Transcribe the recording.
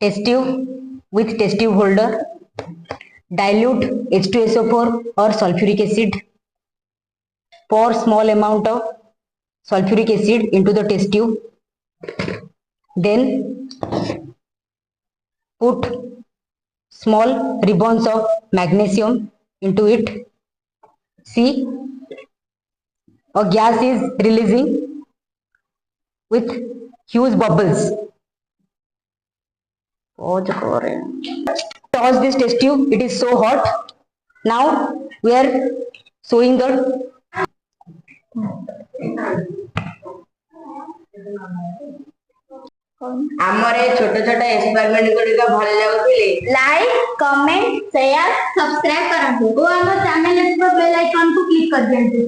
test tube with test tube holder, dilute H2SO4 or sulfuric acid, pour small amount of sulfuric acid into the test tube, then put small ribbons of magnesium into it. See, a gas is releasing with huge bubbles. Toss this test tube, it is so hot. Now we are showing the आमर छोट छोट experiment गुड़िक भल लगुले like comment share subscribe करंतु और हमर channel bell icon को click कर दियंतु।